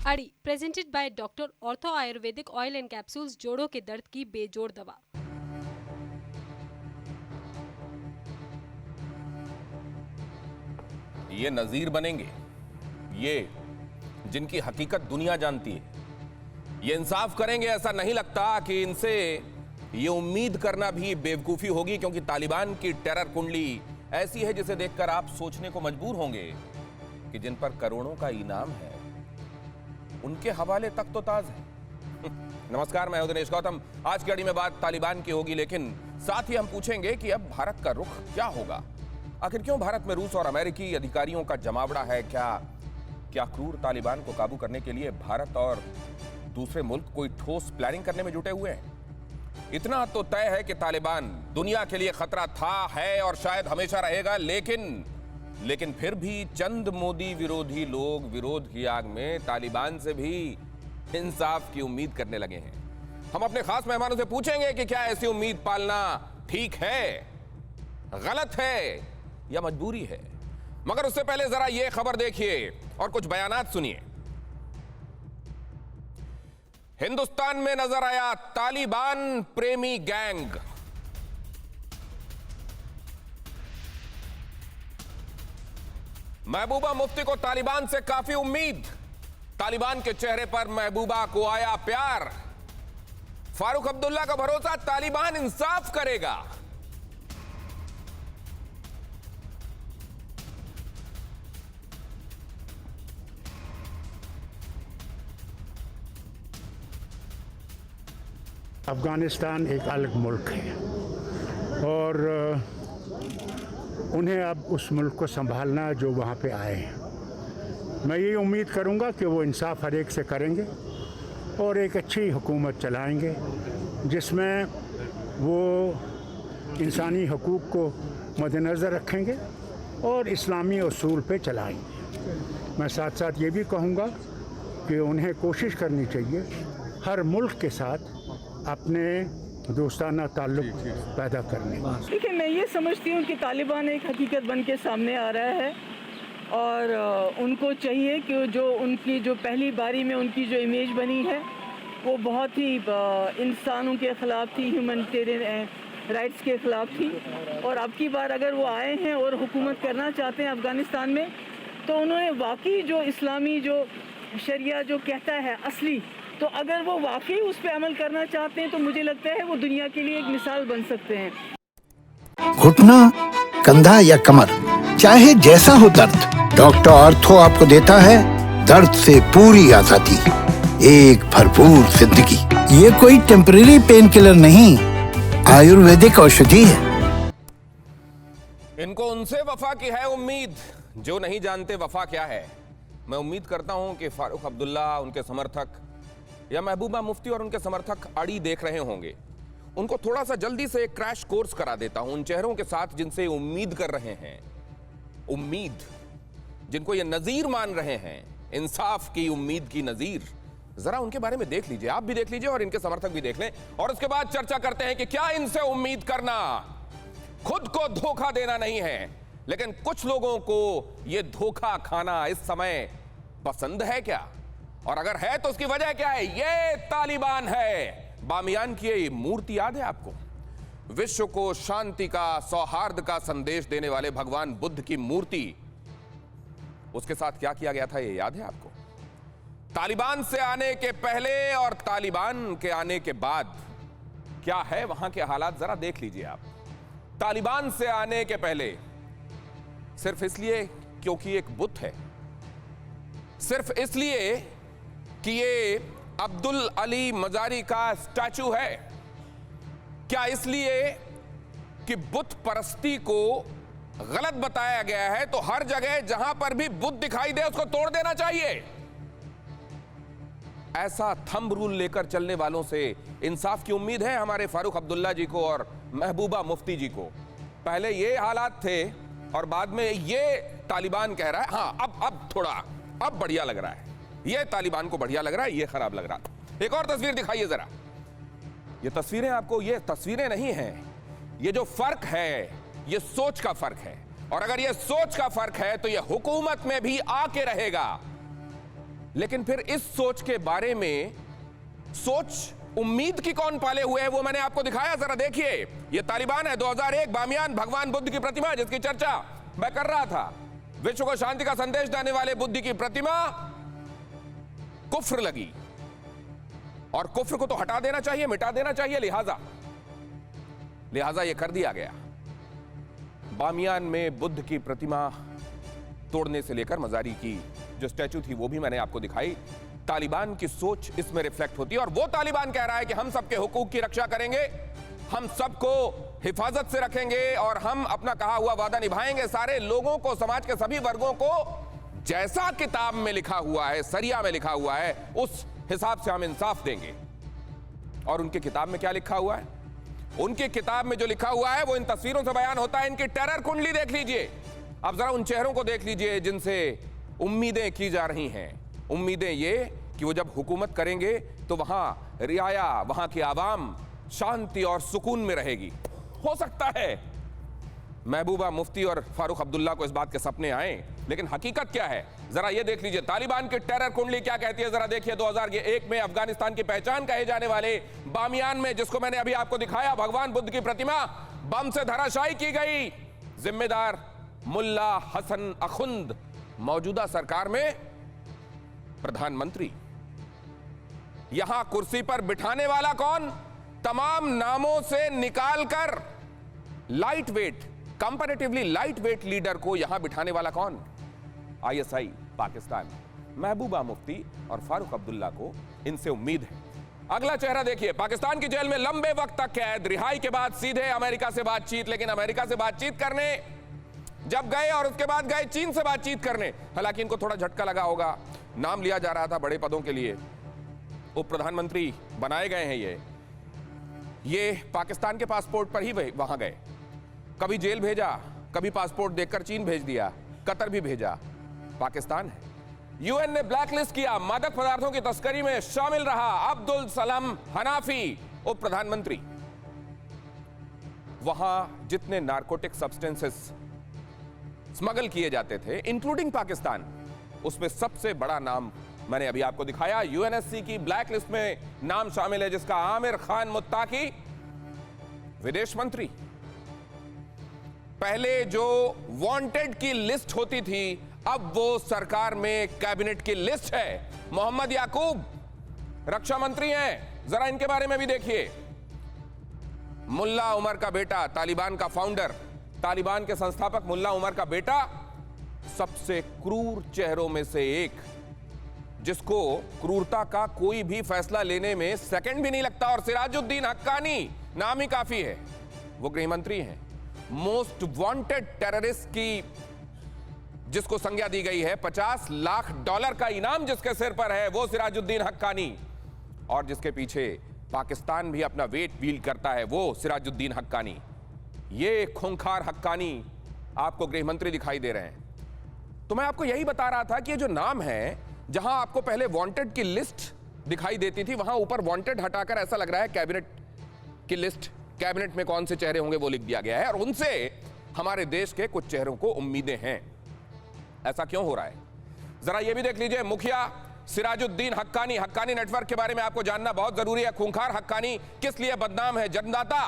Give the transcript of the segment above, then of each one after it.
अड़ी presented by doctor ortho Ayurvedic oil and capsules, जोड़ों के दर्द की बेजोड़ दवा। ये नजीर बनेंगे, ये जिनकी हकीकत दुनिया जानती है, ये इंसाफ करेंगे। ऐसा नहीं लगता कि इनसे ये उम्मीद करना भी बेवकूफी होगी, क्योंकि तालिबान की टेरर कुंडली ऐसी है जिसे देखकर आप सोचने को मजबूर होंगे कि जिन पर करोड़ों का इनाम है उनके हवाले तक तो ताज है। नमस्कार, मैं हूं दिनेश गौतम। आज की कड़ी में बात तालिबान की होगी, लेकिन साथ ही हम पूछेंगे कि अब भारत का रुख क्या होगा। आखिर क्यों भारत में रूस और अमेरिकी अधिकारियों का जमावड़ा है? क्या क्रूर तालिबान को काबू करने के लिए भारत और दूसरे मुल्क कोई ठोस प्लानिंग करने में जुटे हुए हैं? इतना तो तय है कि तालिबान दुनिया के लिए खतरा था, है और शायद हमेशा रहेगा, लेकिन फिर भी चंद मोदी विरोधी लोग विरोध की आग में तालिबान से भी इंसाफ की उम्मीद करने लगे हैं। हम अपने खास मेहमानों से पूछेंगे कि क्या ऐसी उम्मीद पालना ठीक है, गलत है या मजबूरी है। मगर उससे पहले जरा यह खबर देखिए और कुछ बयानात सुनिए। हिंदुस्तान में नजर आया तालिबान प्रेमी गैंग। महबूबा मुफ्ती को तालिबान से काफी उम्मीद। तालिबान के चेहरे पर महबूबा को आया प्यार। फारूक अब्दुल्ला का भरोसा, तालिबान इंसाफ करेगा। अफ़गानिस्तान एक अलग मुल्क है और उन्हें अब उस मुल्क को संभालना जो वहाँ पे आए हैं। मैं ये उम्मीद करूँगा कि वो इंसाफ हर एक से करेंगे और एक अच्छी हुकूमत चलाएंगे जिसमें वो इंसानी हकूक़ को मद्देनज़र रखेंगे और इस्लामी उसूल पे चलाएंगे। मैं साथ साथ ये भी कहूँगा कि उन्हें कोशिश करनी चाहिए हर मुल्क के साथ अपने दोस्ताना ताल्लुक पैदा करने। देखिए, मैं ये समझती हूँ कि तालिबान एक हकीकत बन के सामने आ रहा है और उनको चाहिए कि जो उनकी जो पहली बारी में उनकी जो इमेज बनी है वो बहुत ही इंसानों के ख़िलाफ़ थी, ह्यूमैनिटेरियन राइट्स के ख़िलाफ़ थी। और अब की बार अगर वो आए हैं और हुकूमत करना चाहते हैं अफ़गानिस्तान में, तो उन्होंने वाकई जो इस्लामी जो शरिया जो कहता है असली, तो अगर वो वाकई उस पर अमल करना चाहते हैं तो मुझे लगता है वो दुनिया के लिए एक मिसाल बन सकते हैं। घुटना, कंधा या कमर, चाहे जैसा हो दर्द, डॉक्टर ऑर्थो आपको देता है दर्द से पूरी आजादी, एक भरपूर जिंदगी। ये कोई टेम्परेरी पेन किलर नहीं, आयुर्वेदिक औषधि है। इनको उनसे वफा की है उम्मीद जो नहीं जानते वफा क्या है। मैं उम्मीद करता हूं कि फारूक अब्दुल्ला, उनके समर्थक, या महबूबा मुफ्ती और उनके समर्थक अड़ी देख रहे होंगे। उनको थोड़ा सा जल्दी से एक क्रैश कोर्स करा देता हूं उन चेहरों के साथ जिनसे उम्मीद कर रहे हैं, उम्मीद जिनको ये नजीर मान रहे हैं, इंसाफ की उम्मीद की नजीर। जरा उनके बारे में देख लीजिए, आप भी देख लीजिए और इनके समर्थक भी देख लें, और उसके बाद चर्चा करते हैं कि क्या इनसे उम्मीद करना खुद को धोखा देना नहीं है, लेकिन कुछ लोगों को यह धोखा खाना इस समय पसंद है क्या, और अगर है तो उसकी वजह क्या है। ये तालिबान है। बामियान की ये मूर्ति याद है आपको? विश्व को शांति का, सौहार्द का संदेश देने वाले भगवान बुद्ध की मूर्ति, उसके साथ क्या किया गया था ये याद है आपको? तालिबान से आने के पहले और तालिबान के आने के बाद क्या है वहां के हालात, जरा देख लीजिए आप। तालिबान से आने के पहले सिर्फ इसलिए क्योंकि एक बुत है, सिर्फ इसलिए कि ये अब्दुल अली मजारी का स्टैचू है, क्या इसलिए कि बुत परस्ती को गलत बताया गया है तो हर जगह जहां पर भी बुत दिखाई दे उसको तोड़ देना चाहिए? ऐसा थंब रूल लेकर चलने वालों से इंसाफ की उम्मीद है हमारे फारूक अब्दुल्ला जी को और महबूबा मुफ्ती जी को। पहले ये हालात थे और बाद में ये तालिबान कह रहा है हाँ अब थोड़ा अब बढ़िया लग रहा है। ये तालिबान को बढ़िया लग रहा है, ये खराब लग रहा है। एक और तस्वीर दिखाइए जरा। ये तस्वीरें आपको, ये तस्वीरें नहीं हैं, ये जो फर्क है ये सोच का फर्क है, और अगर ये सोच का फर्क है तो ये हुकूमत में भी आके रहेगा। लेकिन फिर इस सोच के बारे में सोच उम्मीद की कौन पाले हुए है वो मैंने आपको दिखाया, जरा देखिए। ये तालिबान है, 2001 बामियान भगवान बुद्ध की प्रतिमा जिसकी चर्चा मैं कर रहा था, विश्व को शांति का संदेश देने वाले बुद्ध की प्रतिमा कुफ्र लगी, और कुफ्र को तो हटा देना चाहिए, मिटा देना चाहिए, लिहाजा यह कर दिया गया। बामियान में बुद्ध की प्रतिमा तोड़ने से लेकर मजारी की जो स्टैचू थी वो भी मैंने आपको दिखाई। तालिबान की सोच इसमें रिफ्लेक्ट होती है, और वो तालिबान कह रहा है कि हम सबके हुकूक की रक्षा करेंगे, हम सबको हिफाजत से रखेंगे और हम अपना कहा हुआ वादा निभाएंगे। सारे लोगों को, समाज के सभी वर्गों को जैसा किताब में लिखा हुआ है, सरिया में लिखा हुआ है, उस हिसाब से हम इंसाफ देंगे। और उनकी किताब में क्या लिखा हुआ है? उनकी किताब में जो लिखा हुआ है वो इन तस्वीरों से बयान होता है। इनकी टेरर कुंडली देख लीजिए, अब जरा उन चेहरों को देख लीजिए जिनसे उम्मीदें की जा रही हैं। उम्मीदें ये कि वो जब हुकूमत करेंगे तो वहां रियाया, वहां की आवाम शांति और सुकून में रहेगी। हो सकता है महबूबा मुफ्ती और फारूक अब्दुल्ला को इस बात के सपने आए, लेकिन हकीकत क्या है जरा ये देख लीजिए। तालिबान की टेरर कुंडली क्या कहती है, जरा देखिए। 2001 में अफगानिस्तान की पहचान कहे जाने वाले बामियान में, जिसको मैंने अभी आपको दिखाया, भगवान बुद्ध की प्रतिमा बम से धराशायी की गई। जिम्मेदार मुल्ला हसन अखुंद, मौजूदा सरकार में प्रधानमंत्री। यहां कुर्सी पर बिठाने वाला कौन? तमाम नामों से निकालकर light weight, comparatively light weight leader को यहां बिठाने वाला कौन? आईएसआई पाकिस्तान। महबूबा मुफ्ती और फारूक अब्दुल्ला को इनसे उम्मीद है। अगला चेहरा देखिए। पाकिस्तान की जेल में लंबे वक्त तक कैद, रिहाई के बाद सीधे अमेरिका से बातचीत। लेकिन अमेरिका से बातचीत करने जब गए और उसके बाद गए चीन से बातचीत करने, हालांकि इनको थोड़ा झटका लगा होगा, नाम लिया जा रहा था बड़े पदों के लिए, उप प्रधानमंत्री बनाए गए हैं ये पाकिस्तान के पासपोर्ट पर ही वहां गए। कभी जेल भेजा, कभी पासपोर्ट देखकर चीन भेज दिया, कतर भी भेजा, पाकिस्तान है। यूएन ने ब्लैकलिस्ट किया, मादक पदार्थों की तस्करी में शामिल रहा अब्दुल सलाम हनाफी, उप प्रधानमंत्री। वहां जितने नारकोटिक सब्सटेंसेस स्मगल किए जाते थे, इंक्लूडिंग पाकिस्तान, उसमें सबसे बड़ा नाम मैंने अभी आपको दिखाया। यूएनएससी की ब्लैक लिस्ट में नाम शामिल है जिसका आमिर खान मुत्ताकी, विदेश मंत्री। पहले जो वांटेड की लिस्ट होती थी, अब वो सरकार में कैबिनेट की लिस्ट है। मोहम्मद याकूब रक्षा मंत्री हैं, जरा इनके बारे में भी देखिए। मुल्ला उमर का बेटा, तालिबान का फाउंडर, तालिबान के संस्थापक मुल्ला उमर का बेटा, सबसे क्रूर चेहरों में से एक, जिसको क्रूरता का कोई भी फैसला लेने में सेकंड भी नहीं लगता। और सिराजुद्दीन हक्कानी, नाम ही काफी है, वो गृह मंत्री हैं। मोस्ट वांटेड टेररिस्ट की जिसको संज्ञा दी गई है, $50 लाख का इनाम जिसके सिर पर है, वो सिराजुद्दीन हक्कानी। और जिसके पीछे पाकिस्तान भी अपना वेट व्हील करता है, वो सिराजुद्दीन हक्कानी। ये खूंखार हक्कानी आपको गृह मंत्री दिखाई दे रहे हैं। तो मैं आपको यही बता रहा था कि ये जो नाम है, जहां आपको पहले वांटेड की लिस्ट दिखाई देती थी, वहां ऊपर वांटेड हटाकर ऐसा लग रहा है कैबिनेट की लिस्ट, कैबिनेट में कौन से चेहरे होंगे वो लिख दिया गया है। और उनसे हमारे देश के कुछ चेहरों को उम्मीदें हैं। ऐसा क्यों हो रहा है, जरा ये भी देख लीजिए। मुखिया सिराजुद्दीन हक्कानी, हक्कानी नेटवर्क के बारे में आपको जानना बहुत जरूरी है। खूंखार हक्कानी किस लिए बदनाम है? जन्मदाता,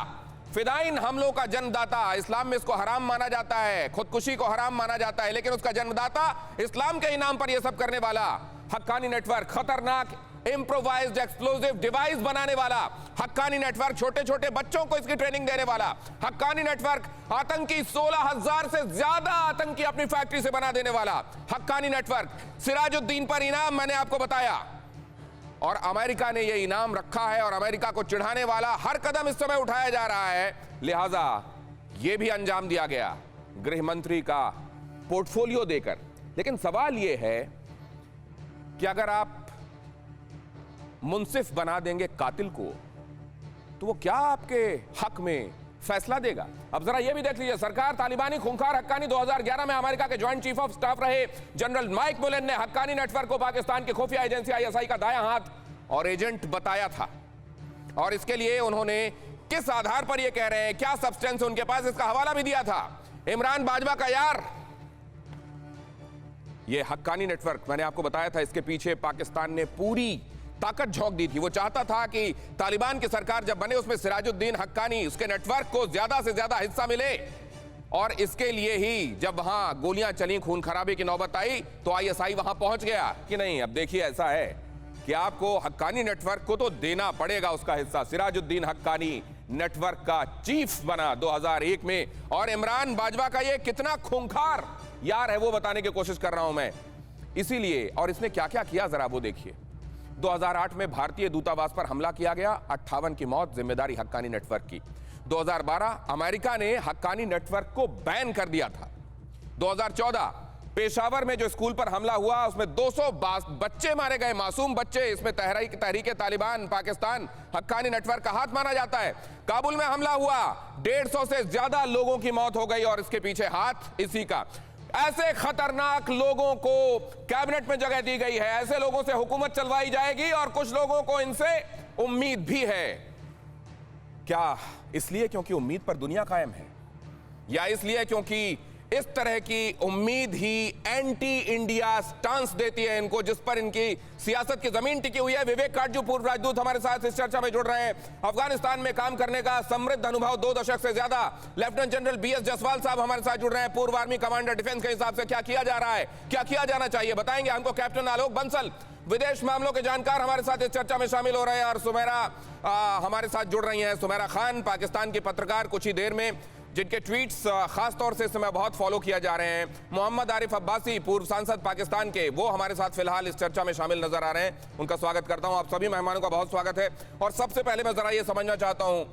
फिदाइन हमलों का जन्मदाता। इस्लाम में इसको हराम माना जाता है, खुदकुशी को हराम माना जाता है, लेकिन उसका जन्मदाता, इस्लाम के इनाम पर यह सब करने वाला हक्कानी नेटवर्क, खतरनाक इम्प्रोवाइज्ड एक्सप्लोजिव डिवाइस बनाने वाला हक्कानी नेटवर्क, छोटे छोटे बच्चों को इसकी ट्रेनिंग देने वाला हक्कानी नेटवर्क, आतंकी 16,000 से ज्यादा आतंकी अपनी फैक्ट्री से बना देने वाला हक्कानी नेटवर्क। सिराजुद्दीन पर इनाम मैंने आपको बताया, और अमेरिका ने यह इनाम रखा है, और अमेरिका को चिढ़ाने वाला हर कदम इस समय उठाया जा रहा है। लिहाजा यह भी अंजाम दिया गया गृह मंत्री का पोर्टफोलियो देकर। लेकिन सवाल यह है कि अगर आप मुंसिफ बना देंगे कातिल को, तो वो क्या आपके हक में फैसला देगा? अब जरा ये भी देख लीजिए। सरकार तालिबानी खूंखार हक्कानी 2011 में अमेरिका के ज्वाइंट चीफ ऑफ स्टाफ रहे जनरल माइक मुलेन ने हक्कानी नेटवर्क को पाकिस्तान की खुफिया एजेंसी आईएसआई का दायां हाथ और एजेंट बताया था। और इसके लिए उन्होंने किस आधार पर यह कह रहे हैं, क्या सब्सटेंस उनके पास, इसका हवाला भी दिया था। इमरान बाजवा का यार, ये हक्कानी नेटवर्क, मैंने आपको बताया था, इसके पीछे पाकिस्तान ने पूरी ताकत झोंक दी थी। वो चाहता था कि तालिबान की सरकार जब बने उसमें सिराजुद्दीन हक्कानी, उसके नेटवर्क को ज्यादा से ज्यादा हिस्सा मिले, और इसके लिए ही जब वहां गोलियां चली, खून खराबे की नौबत आई, तो आईएसआई वहां पहुंच गया कि नहीं अब देखिए ऐसा है कि आपको हक्कानी नेटवर्क को तो देना पड़ेगा उसका हिस्सा। सिराजुद्दीन हक्कानी नेटवर्क का चीफ बना 2001 में, और इमरान बाजवा का ये कितना खूंखार यार है वो बताने की कोशिश कर रहा हूं मैं। इसीलिए, और इसने क्या क्या किया जरा वो देखिए। 2008 में भारतीय दूतावास पर हमला किया गया, 58 की मौत, जिम्मेदारी हक्कानी नेटवर्क की। 2012 अमेरिका ने हक्कानी नेटवर्क को बैन कर दिया था। 2014 पेशावर में जो स्कूल पर हमला हुआ उसमें 200 बच्चे मारे गए, मासूम बच्चे। इसमें तहरीके तालिबान पाकिस्तान हक्कानी नेटवर्क का हाथ माना जाता है। काबुल में हमला हुआ, 150 से ज्यादा लोगों की मौत हो गई, और इसके पीछे हाथ इसी का। ऐसे खतरनाक लोगों को कैबिनेट में जगह दी गई है, ऐसे लोगों से हुकूमत चलवाई जाएगी, और कुछ लोगों को इनसे उम्मीद भी है। क्या इसलिए क्योंकि उम्मीद पर दुनिया कायम है, या इसलिए क्योंकि इस तरह की उम्मीद ही एंटी इंडिया स्टांस देती है इनको, जिस पर इनकी सियासत की जमीन टिकी हुई है? विवेक काटजू, पूर्व राजदूत, हमारे साथ इस चर्चा में जुड़ रहे हैं। अफगानिस्तान में काम करने का समृद्ध अनुभव, 2 दशक से ज्यादा। लेफ्टिनेंट जनरल BS जसवाल साहब हमारे साथ जुड़ रहे हैं, पूर्व आर्मी कमांडर। डिफेंस के हिसाब से क्या किया जा रहा है, क्या किया जाना चाहिए, बताएंगे हमको कैप्टन आलोक बंसल, विदेश मामलों के जानकार, हमारे साथ इस चर्चा में शामिल हो रहे हैं। और सुमेरा हमारे साथ जुड़ रही हैं, सुमेरा खान, पाकिस्तान की पत्रकार, कुछ ही देर में जिनके ट्वीट्स खास तौर से इस समय बहुत फॉलो किया जा रहे हैं। मोहम्मद आरिफ अब्बासी, पूर्व सांसद पाकिस्तान के, वो हमारे साथ फिलहाल इस चर्चा में शामिल नजर आ रहे हैं। उनका स्वागत करता हूं। आप सभी मेहमानों का बहुत स्वागत है। और सबसे पहले मैं जरा ये समझना चाहता हूं,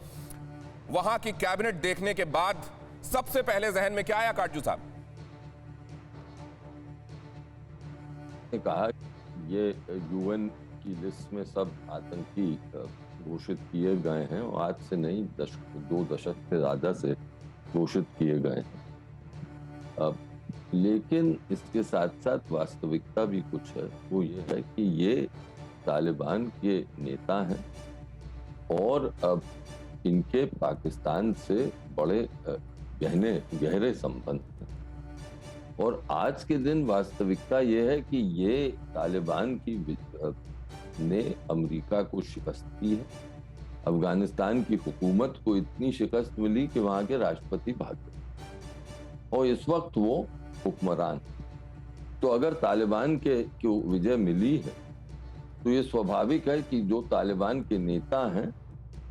वहां की कैबिनेट देखने के बाद सबसे पहले जहन में क्या आया काटजू साहब? कहा ये UN की लिस्ट में सब आतंकी घोषित किए गए हैं, और आज से नहीं 2 दशक से ज्यादा से घोषित किए गए हैं। लेकिन इसके साथ साथ वास्तविकता भी कुछ है, वो ये है कि ये तालिबान के नेता हैं, और अब इनके पाकिस्तान से बड़े गहरे संबंध हैं। और आज के दिन वास्तविकता ये है कि ये तालिबान की ने अमेरिका को शिकस्त दी है। अफगानिस्तान की हुकूमत को इतनी शिकस्त मिली कि वहां के राष्ट्रपति भाग गए, और इस वक्त वो हुक्मरान। तो अगर तालिबान के विजय मिली है, तो ये स्वाभाविक है कि जो तालिबान के नेता हैं,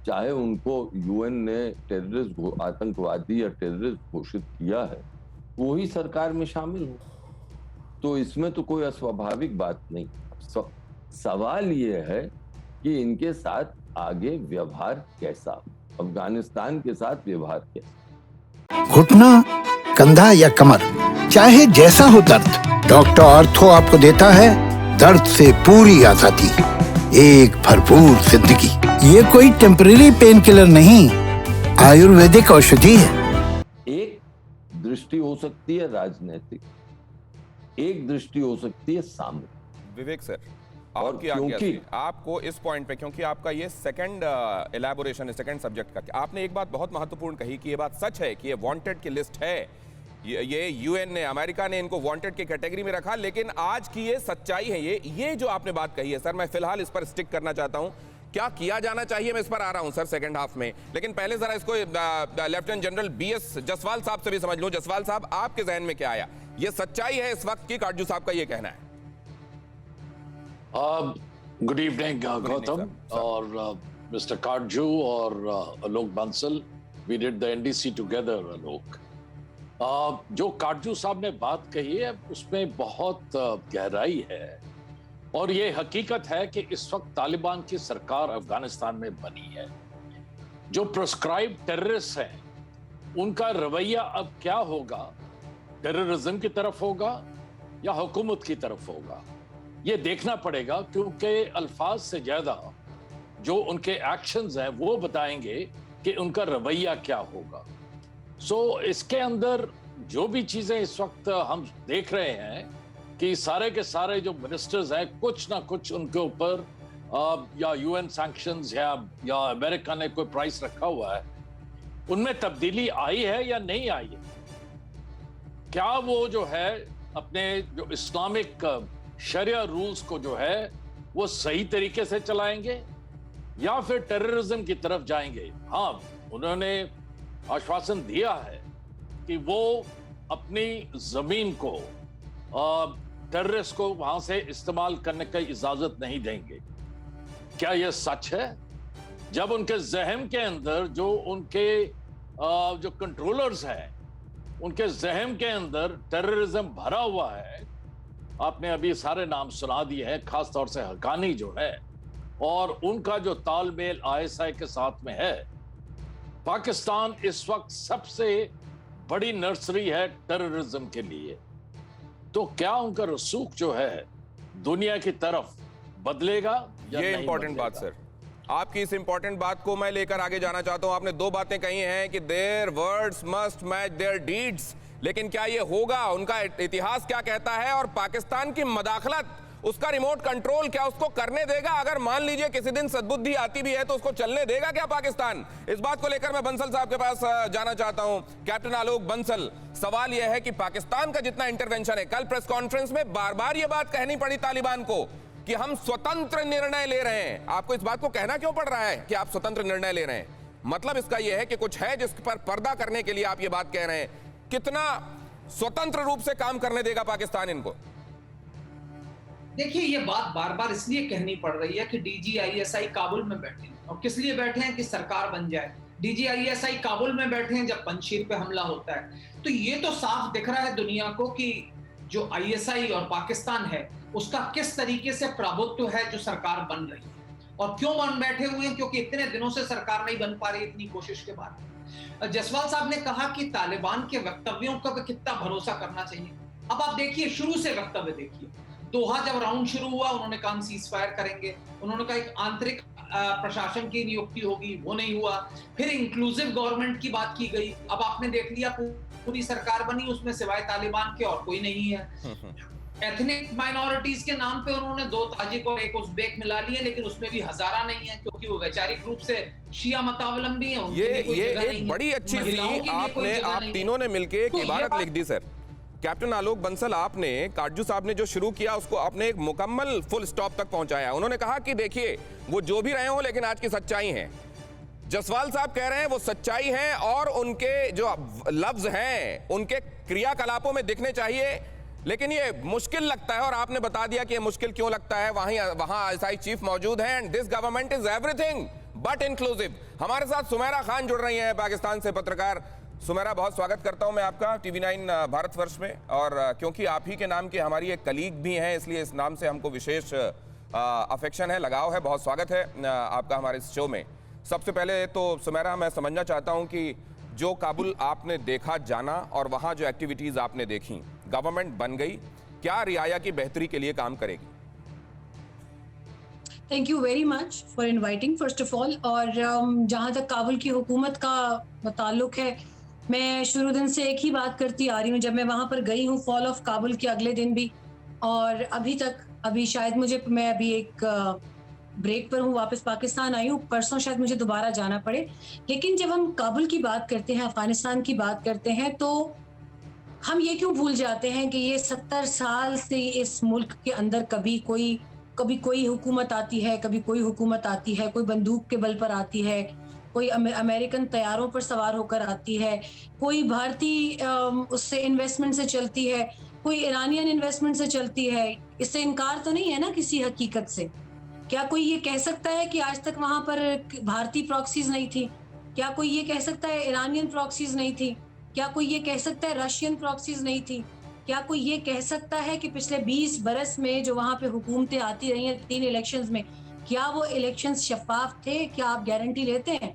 चाहे उनको UN ने टेररिस्ट, आतंकवादी या टेररिस्ट घोषित किया है, वो ही सरकार में शामिल हो। तो इसमें तो कोई अस्वाभाविक बात नहीं। सवाल ये है कि इनके साथ आगे व्यवहार कैसा, अफगानिस्तान के साथ व्यवहार कैसा। घुटना, कंधा या कमर, चाहे जैसा हो दर्द, डॉक्टर ऑर्थो आपको देता है दर्द से पूरी आजादी, एक भरपूर जिंदगी। ये कोई टेम्परेरी पेन किलर नहीं, आयुर्वेदिक औषधि है। एक दृष्टि हो सकती है राजनीतिक, एक दृष्टि हो सकती है सामरिक। विवेक सर, और आपकी आज्ञा से आपको इस पॉइंट पे, क्योंकि आपका ये सेकंड एलैबोरेशन है, सेकंड सब्जेक्ट का, आपने एक बात बहुत महत्वपूर्ण कही कि ये बात सच है कि ये वांटेड की लिस्ट है। ये UN ने, अमेरिका ने इनको वांटेड की कैटेगरी में रखा, लेकिन आज की ये सच्चाई है। ये जो आपने बात कही है सर, मैं फिलहाल इस पर स्टिक करना चाहता हूं। क्या किया जाना चाहिए, मैं इस पर आ रहा हूं सर सेकंड हाफ में, लेकिन पहले जरा इसको लेफ्टिनेंट जनरल BS जसवाल साहब से भी समझ लो। जसवाल साहब, आपके जहन में क्या आया? ये सच्चाई है इस वक्त की, काटजू साहब का ये कहना है? गुड इवनिंग गौतम और मिस्टर काटजू और Alok Bansal, we did the NDC together. Alok, जो काटजू साहब ने बात कही है उसमें बहुत गहराई है, और ये हकीकत है कि इस वक्त तालिबान की सरकार अफगानिस्तान में बनी है। जो प्रोस्क्राइब टेररिस्ट हैं, उनका रवैया अब क्या होगा? टेररिज्म की तरफ होगा या हुकूमत की तरफ होगा? ये देखना पड़ेगा, क्योंकि अल्फाज से ज्यादा जो उनके एक्शंस हैं वो बताएंगे कि उनका रवैया क्या होगा। इसके अंदर जो भी चीजें इस वक्त हम देख रहे हैं कि सारे के सारे जो मिनिस्टर्स हैं, कुछ ना कुछ उनके ऊपर या UN सैंक्शंस या अमेरिका ने कोई प्राइस रखा हुआ है, उनमें तब्दीली आई है या नहीं आई है? क्या वो जो है अपने जो इस्लामिक शरिया रूल्स को जो है वो सही तरीके से चलाएंगे या फिर टेररिज्म की तरफ जाएंगे? हाँ, उन्होंने आश्वासन दिया है कि वो अपनी जमीन को टेररिस्ट को वहां से इस्तेमाल करने की इजाजत नहीं देंगे। क्या यह सच है? जब उनके जहन के अंदर जो उनके जो कंट्रोलर्स हैं, उनके जहन के अंदर टेररिज्म भरा हुआ है, आपने अभी सारे नाम सुना दिए हैं, खासतौर से हक्कानी जो है, और उनका जो तालमेल आईएसआई के साथ में है। पाकिस्तान इस वक्त सबसे बड़ी नर्सरी है टेररिज्म के लिए। तो क्या उनका रसूख जो है दुनिया की तरफ बदलेगा या ये नहीं इंपॉर्टेंट बात बदलेगा? सर, आपकी इस इंपॉर्टेंट बात को मैं लेकर आगे जाना चाहता हूं। आपने दो बातें कही हैं कि their words must match their deeds, लेकिन क्या ये होगा? उनका इतिहास क्या कहता है? और पाकिस्तान की मदाखलत, उसका रिमोट कंट्रोल क्या उसको करने देगा? अगर मान लीजिए किसी दिन सद्बुद्धि आती भी है तो उसको चलने देगा क्या पाकिस्तान? इस बात को लेकर मैं बंसल साहब के पास जाना चाहता हूं। कैप्टन आलोक बंसल, सवाल यह है कि पाकिस्तान का जितना इंटरवेंशन है, कल प्रेस कॉन्फ्रेंस में बार बार यह बात कहनी पड़ी तालिबान को कि हम स्वतंत्र निर्णय ले रहे हैं। आपको इस बात को कहना क्यों पड़ रहा है कि आप स्वतंत्र निर्णय ले रहे हैं? मतलब इसका यह है कि कुछ है जिस पर पर्दा करने के लिए आप ये बात कह रहे हैं। कितना स्वतंत्र रूप से काम करने देगा पाकिस्तान इनको? देखिए, ये बात बार बार इसलिए कहनी पड़ रही है कि डीजीआईएसआई काबुल में बैठे हैं, और किस लिए बैठे हैं? कि सरकार बन जाए। डीजीआईएसआई काबुल में बैठे हैं जब पंजशीर पे हमला होता है, तो ये तो साफ दिख रहा है दुनिया को कि जो आईएसआई और पाकिस्तान है उसका किस तरीके से प्रभुत्व है जो सरकार बन रही है। और क्यों बन बैठे हुए हैं? क्योंकि इतने दिनों से सरकार नहीं बन पा रही, इतनी कोशिश के बाद। जसवाल साहब ने कहा कि तालिबान के वक्तव्यों का कितना भरोसा करना चाहिए। अब आप देखिए, शुरू से वक्तव्य देखिए। दोहा जब राउंड शुरू हुआ, उन्होंने कहा हम सीज फायर करेंगे, उन्होंने कहा एक आंतरिक प्रशासन की नियुक्ति होगी, वो नहीं हुआ। फिर इंक्लूसिव गवर्नमेंट की बात की गई। अब आपने देख लिया पूरी सरकार बनी, उसमें सिवाय तालिबान के और कोई नहीं है। एथनिक माइनॉरिटीज के नाम पे उन्होंने 2 ताजिक और 1 उज़्बेक मिला लिए, लेकिन उसमें भी हजारा नहीं है क्योंकि वो वैचारिक रूप से शिया मतावलंबी हैं। ये एक बड़ी अच्छी सी आपने आप तीनों ने मिलकर एक इबारत लिख दी सर। कैप्टन आलोक बंसल, आपने काटजू साहब ने जो शुरू किया उसको आपने एक मुकम्मल फुल स्टॉप तक पहुंचाया। उन्होंने कहा कि देखिए वो जो भी रहे हो लेकिन आज की सच्चाई है। जसवाल साहब कह रहे हैं वो सच्चाई है और उनके जो लफ्ज हैं उनके क्रियाकलापों में दिखने चाहिए, लेकिन ये मुश्किल लगता है और आपने बता दिया कि ये मुश्किल क्यों लगता है। वहां आईएसआई चीफ मौजूद हैं and this government is everything but inclusive. हमारे साथ सुमेरा खान जुड़ रही हैं पाकिस्तान से, पत्रकार। सुमेरा, बहुत स्वागत करता हूं मैं आपका टीवी9 भारतवर्ष में, और क्योंकि आप ही के नाम की हमारी एक कलीग भी हैं इसलिए इस नाम से हमको विशेष अफेक्शन है, लगाव है। बहुत स्वागत है आपका हमारे इस शो में। सबसे पहले तो सुमेरा, मैं समझना चाहता हूं कि जो काबुल आपने देखा, जाना और वहां जो एक्टिविटीज आपने देखी, गवर्नमेंट बन गई, क्या रियाया की बेहतरी के लिए काम करेगी? Thank you very much for inviting first of all. और जहाँ तक काबुल की हुकूमत का ताल्लुक है, मैं शुरू दिन से एक ही बात करती आ रही हूँ। जब मैं वहाँ पर गई हूँ फॉल ऑफ काबुल के अगले दिन भी और अभी तक, अभी शायद मैं अभी एक ब्रेक पर हूँ, वापस पाकिस्तान आई हूँ, परसों शायद मुझे दोबारा जाना पड़े। लेकिन जब हम काबुल की बात करते हैं, अफगानिस्तान की बात करते हैं, तो हम ये क्यों भूल जाते हैं कि ये 70 साल से इस मुल्क के अंदर कभी कोई हुकूमत आती है, कभी कोई हुकूमत आती है, कोई बंदूक के बल पर आती है, कोई अमेरिकन तैयारों पर सवार होकर आती है, कोई भारतीय उससे इन्वेस्टमेंट से चलती है, कोई ईरानियन इन्वेस्टमेंट से चलती है। इससे इनकार तो नहीं है ना किसी हकीकत से। क्या कोई ये कह सकता है कि आज तक वहां पर भारतीय प्रॉक्सीज नहीं थी? क्या कोई ये कह सकता है ईरानियन प्रॉक्सीज नहीं थी? क्या कोई ये कह सकता है रशियन प्रॉक्सीज नहीं थी? क्या कोई ये कह सकता है कि पिछले 20 बरस में जो वहां पे हुकूमतें आती रही हैं 3 इलेक्शंस में, क्या वो इलेक्शंस शफाफ थे? क्या आप गारंटी लेते हैं?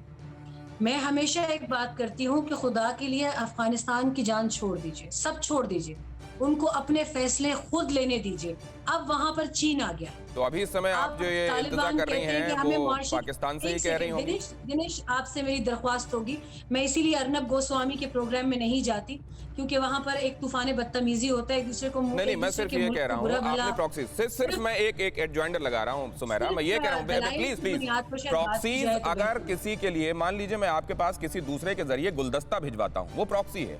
मैं हमेशा एक बात करती हूँ कि खुदा के लिए अफगानिस्तान की जान छोड़ दीजिए, सब छोड़ दीजिए, उनको अपने फैसले खुद लेने दीजिए। अब वहां पर चीन आ गया। तो अभी इस समय आप जो ये इंतजार कर रही हैं वो पाकिस्तान से ही कह रही होंगी। दिनेश, आपसे मेरी दरख्वास्त होगी, मैं इसीलिए अर्नब गोस्वामी के प्रोग्राम में नहीं जाती क्योंकि वहां पर एक तूफान बदतमीजी होता है, एक दूसरे को नहीं, मैं सिर्फ ये कह रहा हूँ, आपने प्रॉक्सीज सिर्फ मैं एक एडजॉइंटर लगा रहा हूँ सुमेरा, मैं ये कह रहा हूँ प्लीज प्रॉक्सीज अगर किसी के लिए, मान लीजिए मैं आपके पास किसी दूसरे के जरिए गुलदस्ता भिजवाता हूँ, वो प्रॉक्सी है।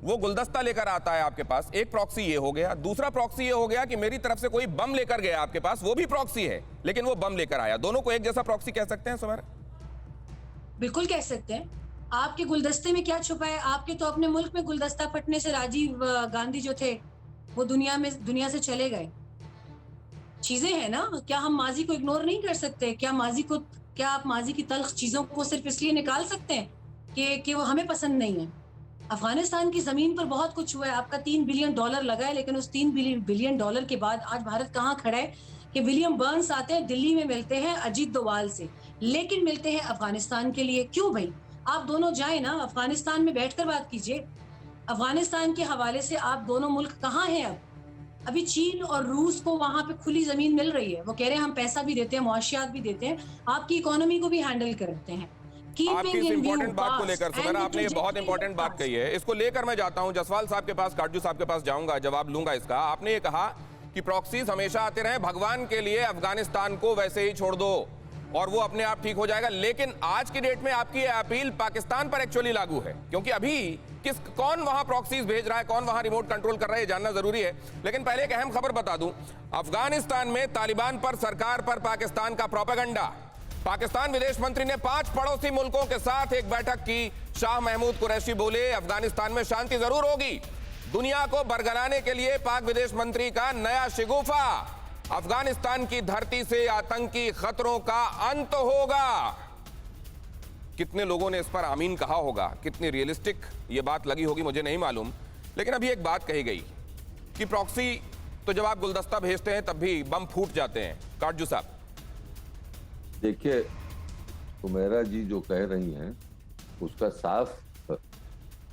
वो गुलदस्ता लेकर आता है आपके पास, एक प्रॉक्सी ये हो गया। दूसरा प्रॉक्सी ये हो गया कि मेरी तरफ से कोई बम लेकर गया आपके पास, वो भी प्रॉक्सी है, लेकिन वो बम लेकर आया। दोनों को एक जैसा प्रॉक्सी कह सकते हैं सुमेरा? बिल्कुल कह सकते हैं। आपके गुलदस्ते में क्या छुपा है? आपके तो अपने मुल्क में गुलदस्ता फटने से राजीव गांधी जो थे वो दुनिया से चले गए। चीजें हैं ना, क्या हम माजी को इग्नोर नहीं कर सकते? क्या आप माजी की तल्ख चीजों को सिर्फ इसलिए निकाल सकते हैं कि वो हमें पसंद नहीं है? अफगानिस्तान की जमीन पर बहुत कुछ हुआ है। आपका $3 बिलियन लगा है, लेकिन उस $3 बिलियन के बाद आज भारत कहाँ खड़ा है कि विलियम बर्न्स आते हैं, दिल्ली में मिलते हैं अजीत डोवाल से, लेकिन मिलते हैं अफगानिस्तान के लिए। क्यों भाई? आप दोनों जाए ना, अफगानिस्तान में बैठकर बात कीजिए। अफगानिस्तान के हवाले से आप दोनों मुल्क कहाँ हैं? अभी चीन और रूस को वहां पे खुली जमीन मिल रही है। वो कह रहे हैं हम पैसा भी देते हैं, मुआशियात भी देते हैं, आपकी इकोनॉमी को भी हैंडल करते हैं। आपकी इस इंपॉर्टेंट बात को लेकर सुमेरा, आपने ये बहुत इंपॉर्टेंट बात कही है, इसको लेकर मैं जाता हूं जसवाल साहब के पास, काटजू साहब के पास जाऊंगा, जवाब लूंगा इसका। आपने ये कहा कि प्रॉक्सीज हमेशा आते रहे, भगवान के लिए अफगानिस्तान को वैसे ही छोड़ दो और वो अपने आप ठीक हो जाएगा। लेकिन आज की डेट में आपकी ये अपील पाकिस्तान पर एक्चुअली लागू है, क्योंकि अभी कौन वहां प्रॉक्सीज भेज रहा है, कौन वहां रिमोट कंट्रोल कर रहा है, ये जानना जरूरी है। लेकिन पहले एक अहम खबर बता दूं, अफगानिस्तान में तालिबान पर, सरकार पर पाकिस्तान का प्रोपेगेंडा। पाकिस्तान विदेश मंत्री ने 5 पड़ोसी मुल्कों के साथ एक बैठक की। शाह महमूद कुरैशी बोले अफगानिस्तान में शांति जरूर होगी। दुनिया को बरगलाने के लिए पाक विदेश मंत्री का नया शिगुफा, अफगानिस्तान की धरती से आतंकी खतरों का अंत होगा। कितने लोगों ने इस पर आमीन कहा होगा, कितनी रियलिस्टिक ये बात लगी होगी मुझे नहीं मालूम। लेकिन अभी एक बात कही गई कि प्रॉक्सी तो जब आप गुलदस्ता भेजते हैं तब भी बम फूट जाते हैं। काटजू साहब देखिए, सुमेरा जी जो कह रही हैं उसका साफ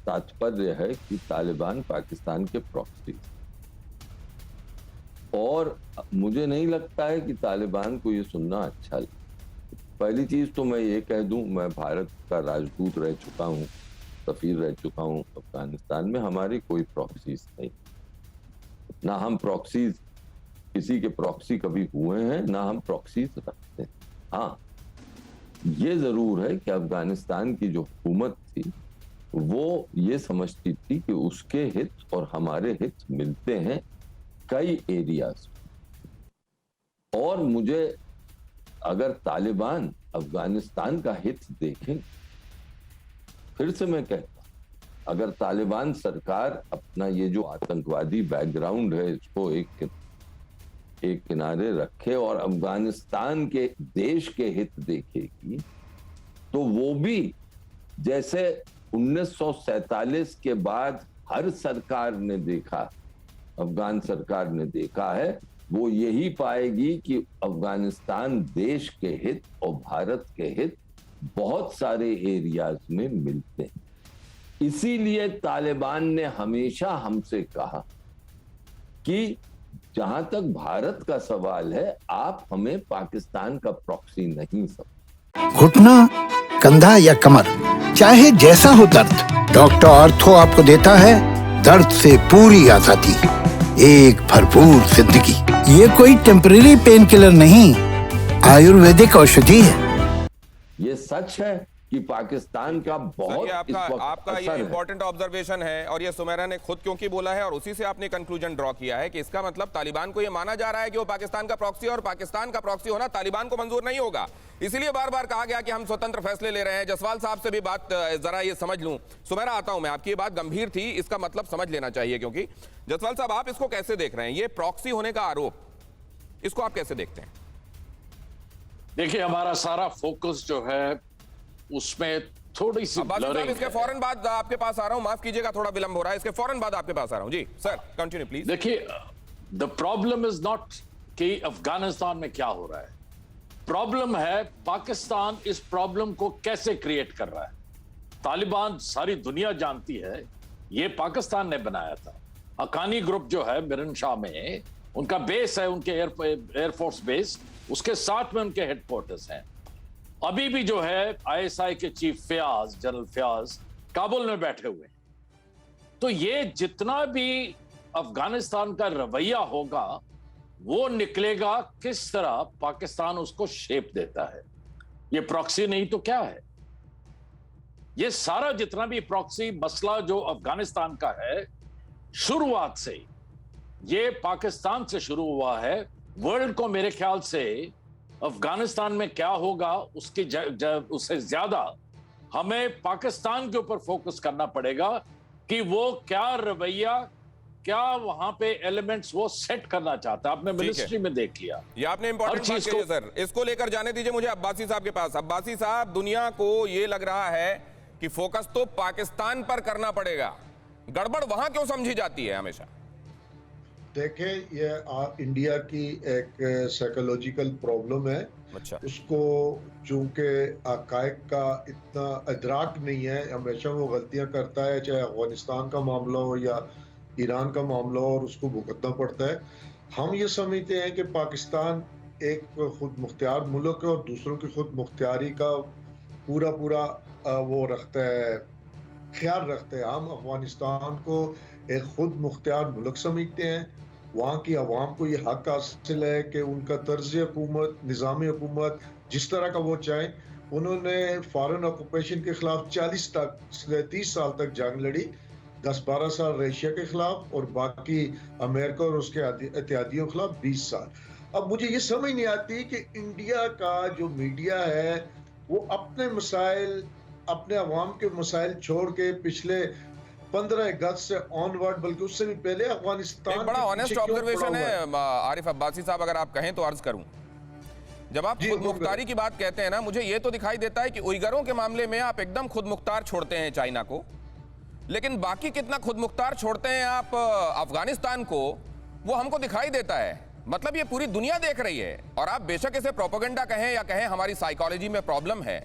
तात्पर्य है कि तालिबान पाकिस्तान के प्रॉक्सी, और मुझे नहीं लगता है कि तालिबान को ये सुनना अच्छा लगे। पहली चीज तो मैं ये कह दूं, मैं भारत का राजदूत रह चुका हूं, सफीर रह चुका हूं अफगानिस्तान में। हमारी कोई प्रॉक्सीज नहीं, ना हम प्रॉक्सीज, किसी के प्रॉक्सी कभी हुए हैं, ना हम प्रॉक्सीज रखते हैं। हाँ, ये जरूर है कि अफगानिस्तान की जो हुकूमत थी वो ये समझती थी कि उसके हित और हमारे हित मिलते हैं कई एरियाज। और मुझे, अगर तालिबान अफगानिस्तान का हित देखें, फिर से मैं कहता, अगर तालिबान सरकार अपना ये जो आतंकवादी बैकग्राउंड है इसको एक किनारे रखे और अफगानिस्तान के देश के हित देखेगी, तो वो भी जैसे 1947 के बाद हर सरकार ने देखा, अफगान सरकार ने देखा है, वो यही पाएगी कि अफगानिस्तान देश के हित और भारत के हित बहुत सारे एरियाज में मिलते हैं। इसीलिए तालिबान ने हमेशा हमसे कहा कि जहां तक भारत का सवाल है, आप हमें पाकिस्तान का प्रॉक्सी नहीं समझ। घुटना, कंधा या कमर, चाहे जैसा हो दर्द, डॉक्टर ऑर्थो आपको देता है दर्द से पूरी आजादी, एक भरपूर जिंदगी। ये कोई टेम्परेरी पेन किलर नहीं, आयुर्वेदिक औषधि है। ये सच है कि पाकिस्तान का बहुत आपका ये इंपॉर्टेंट ऑब्जर्वेशन है, और ये सुमेरा ने खुद क्योंकि बोला है और उसी से आपने कंक्लूजन ड्रॉ किया है कि इसका मतलब तालिबान को ये माना जा रहा है कि वो पाकिस्तान का प्रॉक्सी है और पाकिस्तान का प्रॉक्सी होना तालिबान को मंजूर नहीं होगा। इसीलिए बार बार कहा गया कि हम स्वतंत्र फैसले ले रहे हैं। जसवाल साहब से भी बात जरा ये समझ लूं। सुमेरा आता हूं मैं, आपकी ये बात गंभीर थी, इसका मतलब समझ लेना चाहिए, क्योंकि जसवाल साहब आप इसको कैसे देख रहे हैं, ये प्रॉक्सी होने का आरोप, इसको आप कैसे देखते हैं? देखिए, हमारा सारा फोकस जो है उसमें थोड़ी सी ब्लरिंग है। इसके फौरन बाद आपके पास आ रहा हूं, माफ कीजिएगा थोड़ा विलंब हो रहा है, इसके फौरन बाद आपके पास आ रहा हूं। जी सर, कंटिन्यू प्लीज। देखिए, द प्रॉब्लम इज नॉट कि अफगानिस्तान में क्या हो रहा है, प्रॉब्लम है पाकिस्तान इस प्रॉब्लम को कैसे क्रिएट कर रहा है। तालिबान सारी दुनिया जानती है ये पाकिस्तान ने बनाया था। हक्कानी ग्रुप जो है मिरन शाह में, उनका बेस है, उनके एयरफोर्स बेस, उसके साथ में उनके हेडक्वार्टर्स हैं। अभी भी जो है आईएसआई के चीफ फयाज, जनरल फयाज काबुल में बैठे हुए हैं। तो ये जितना भी अफगानिस्तान का रवैया होगा वो निकलेगा किस तरह पाकिस्तान उसको शेप देता है। ये प्रॉक्सी नहीं तो क्या है। ये सारा जितना भी प्रॉक्सी मसला जो अफगानिस्तान का है, शुरुआत से ये पाकिस्तान से शुरू हुआ है। वर्ल्ड को मेरे ख्याल से अफगानिस्तान में क्या होगा उससे ज्यादा हमें पाकिस्तान के ऊपर फोकस करना पड़ेगा कि वो क्या रवैया, क्या वहां पे एलिमेंट्स वो सेट करना चाहता है। आपने मिनिस्ट्री में देख लिया। ये आपने इंपॉर्टेंट बात कही है सर, इसको लेकर जाने दीजिए मुझे अब्बासी साहब के पास। अब्बासी साहब, दुनिया को ये लग रहा है कि फोकस तो पाकिस्तान पर करना पड़ेगा, गड़बड़ वहां क्यों समझी जाती है हमेशा? देखें, ये इंडिया की एक साइकोलॉजिकल प्रॉब्लम है। अच्छा। उसको चूंकि हक़ाइक़ का इतना इदराक नहीं है, हमेशा वो गलतियां करता है, चाहे अफगानिस्तान का मामला हो या ईरान का मामला हो, और उसको भुगतना पड़ता है। हम ये समझते हैं कि पाकिस्तान एक खुद मुख्तियार मुल्क है और दूसरों की खुद मुख्तियारी का पूरा वो रखता है, ख्याल रखते हैं। हम अफगानिस्तान को एक खुद मुख्तियार मुल्क समझते हैं। वहाँ की आवाम को ये हक हासिल है कि उनका तर्ज हुकूमत, निज़ाम हुकूमत जिस तरह का वो चाहें। उन्होंने फॉरेन ऑक्यूपेशन के खिलाफ 30 साल तक जंग लड़ी, 10-12 साल रशिया के खिलाफ और बाकी अमेरिका और उसके इत्तेहादियों के खिलाफ 20 साल। अब मुझे ये समझ नहीं आती कि इंडिया का जो मीडिया है वो अपने मसाइल, अपने अवाम के मसाइल छोड़ के पिछले 15 अगस्त से ऑनवर्ड, बल्कि उससे भी पहले अफगानिस्तान, एक बड़ा ऑनेस्ट ऑब्जर्वेशन है आरिफ अब्बासी साहब, अगर आप कहें तो अर्ज करूं। जब आप खुद मुख्तारी की बात कहते हैं ना, मुझे ये तो दिखाई देता है कि उइगरों के मामले में आप एकदम खुद मुख्तार छोड़ते हैं चाइना को, लेकिन बाकी कितना खुद मुख्तार छोड़ते हैं आप अफगानिस्तान को, वो हमको दिखाई देता है। मतलब ये पूरी दुनिया देख रही है, और आप बेशक इसे प्रोपेगेंडा कहें या कहें हमारी साइकोलॉजी में प्रॉब्लम है।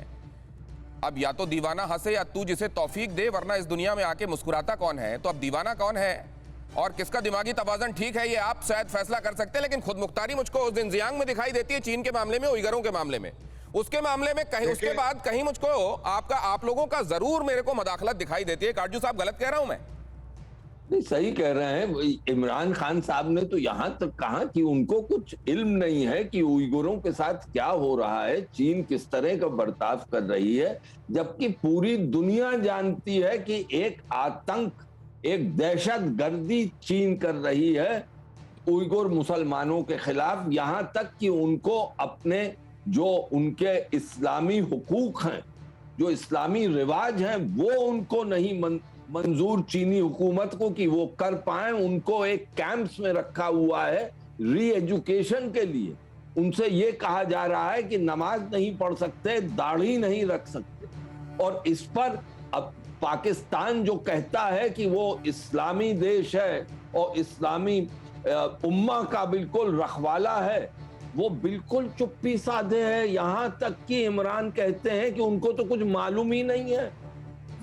अब या तो दीवाना हंसे या तू जिसे तौफीक दे, वरना इस दुनिया में आके मुस्कुराता कौन है? तो अब दीवाना कौन है और किसका दिमागी तवाज़न ठीक है, ये आप शायद फैसला कर सकते हैं। लेकिन खुद मुख्तारी मुझको उस दिन जियांग में दिखाई देती है, चीन के मामले में, उइगरों के मामले में, उसके मामले में कहीं, उसके बाद कहीं मुझको आप लोगों का जरूर मेरे को मदाखलत दिखाई देती है। काटजू साहब, गलत कह रहा हूं मैं? नहीं, सही कह रहे हैं। इमरान खान साहब ने तो यहां तक कहा कि उनको कुछ इल्म नहीं है कि उइगुरों के साथ क्या हो रहा है, चीन किस तरह का बर्ताव कर रही है, जबकि पूरी दुनिया जानती है कि एक आतंक, एक दहशतगर्दी चीन कर रही है उइगुर मुसलमानों के खिलाफ। यहां तक कि उनको अपने जो उनके इस्लामी हुकूक हैं, जो इस्लामी रिवाज हैं, वो उनको नहीं मंजूर चीनी हुकूमत को कि वो कर पाए। उनको एक कैंप्स में रखा हुआ है री एजुकेशन के लिए। उनसे ये कहा जा रहा है कि नमाज नहीं पढ़ सकते, दाढ़ी नहीं रख सकते। और इस पर अब पाकिस्तान जो कहता है कि वो इस्लामी देश है और इस्लामी उम्मा का बिल्कुल रखवाला है, वो बिल्कुल चुप्पी साधे है। यहां तक कि इमरान कहते हैं कि उनको तो कुछ मालूम ही नहीं है।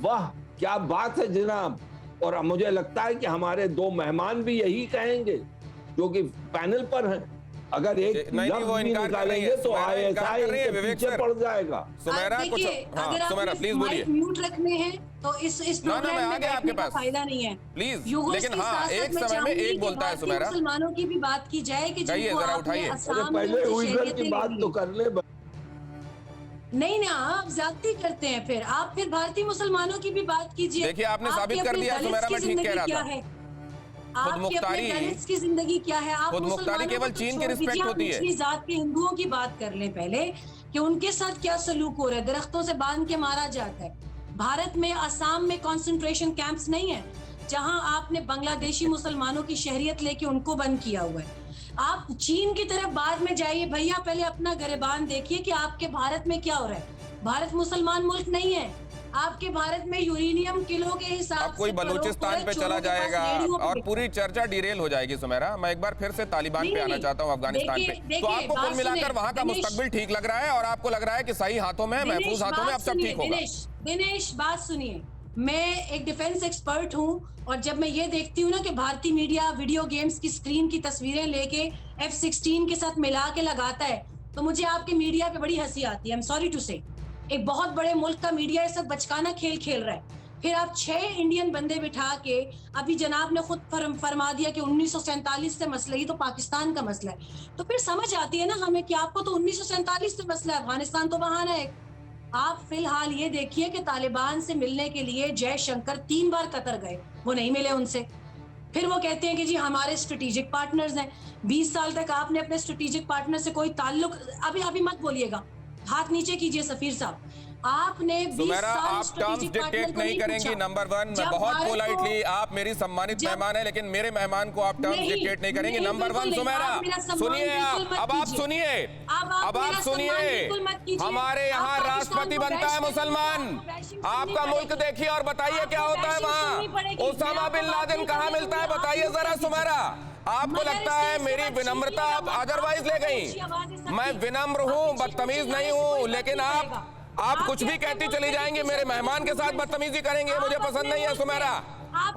वाह, क्या बात है जनाब। और मुझे लगता है कि हमारे दो मेहमान भी यही कहेंगे जो कि पैनल पर हैं। अगर एक लफ्ज़ भी निकालेंगे तो ISI इनके पीछे पड़ जाएगा। सुमेरा, कुछ सुमेरा प्लीज बोलिए। म्यूट रखने हैं तो इस प्रोग्राम में बैठने का फायदा नहीं है प्लीज। लेकिन हाँ, एक समय में एक बोलता है सुमेरा। मुसलमानों की भी बात की जाए कि जिनको आपने असम पहले उइगर की बात तो कर ले। नहीं ना, आप ज्यादती करते हैं। फिर आप भारतीय मुसलमानों की भी बात कीजिए। देखिए, आपने साबित कर दिया सुमेरा, मैं ठीक कह रहा था। खुद मुख्तारी की जिंदगी क्या है? आप खुद मुख्तारी केवल चीन की रिस्पेक्ट होती है। जात के हिंदुओं की बात कर लें पहले कि उनके साथ क्या सलूक हो रहा है। दरख्तों से बांध के मारा जाता है। भारत में असम में कंसंट्रेशन कैंप्स नहीं है जहां आपने बांग्लादेशी मुसलमानों की शहरियत लेके उनको बंद किया हुआ है। आप चीन की तरफ बाद में जाइए भैया, पहले अपना गिरबान देखिए कि आपके भारत में क्या हो रहा है। भारत मुसलमान मुल्क नहीं है। आपके भारत में यूरेनियम किलो के हिसाब से कोई बलूचिस्तान पे चला जाएगा और पूरी चर्चा डिरेल हो जाएगी। सुमेरा, मैं एक बार फिर से तालिबान पे आना चाहता हूँ, अफगानिस्तान पे। तो आपको कुल मिलाकर वहाँ का मुस्तकबिल ठीक लग रहा है और आपको लग रहा है कि सही हाथों में, महफूज हाथों में अब सब ठीक होगा। दिनेश, बात सुनिए। मैं एक डिफेंस एक्सपर्ट हूँ और जब मैं ये देखती हूँ ना कि भारतीय मीडिया वीडियो गेम्स की स्क्रीन की तस्वीरें लेके F-16 के साथ मिला के लगाता है, तो मुझे आपके मीडिया पे बड़ी हंसी आती है। आई एम सॉरी टू से। एक बहुत बड़े मुल्क का मीडिया ये सब बचकाना खेल खेल रहा है। फिर आप 6 इंडियन बंदे बिठा के, अभी जनाब ने खुद फरमा दिया कि 1947 से मसला, ही तो पाकिस्तान का मसला है। तो फिर समझ आती है ना हमें कि आपको तो 1947 से मसला है, अफगानिस्तान तो बहाना है। आप फिलहाल ये देखिए कि तालिबान से मिलने के लिए जयशंकर 3 बार कतर गए, वो नहीं मिले उनसे। फिर वो कहते हैं कि जी हमारे स्ट्रेटेजिक पार्टनर्स हैं। 20 साल तक आपने अपने स्ट्रेटेजिक पार्टनर से कोई ताल्लुक, अभी मत बोलिएगा, हाथ नीचे कीजिए सफीर साहब। आपने 20 सुमेरा, साल आप टर्म्स डिक्टेट नहीं करेंगी। नंबर 1, मैं बहुत पोलाइटली, आप मेरी सम्मानित मेहमान है, लेकिन मेरे मेहमान को आप टर्म्स डिक्टेट नहीं करेंगी। नंबर 1 सुमेरा, सुनिए अब आप सुनिए, अब आप सुनिए। हमारे यहाँ राष्ट्रपति बनता है मुसलमान। आपका मुल्क देखिए और बताइए क्या होता है वहाँ। ओसामा बिन लादेन कहाँ मिलता है, बताइए जरा सुमेरा। आपको लगता है मेरी विनम्रता आप अदरवाइज ले गई? मैं विनम्र हूँ, बदतमीज नहीं हूँ, लेकिन आप कुछ भी कहती चली जाएंगे, मेरे मेहमान के साथ बदतमीजी करेंगे, मुझे पसंद नहीं है सुमेरा।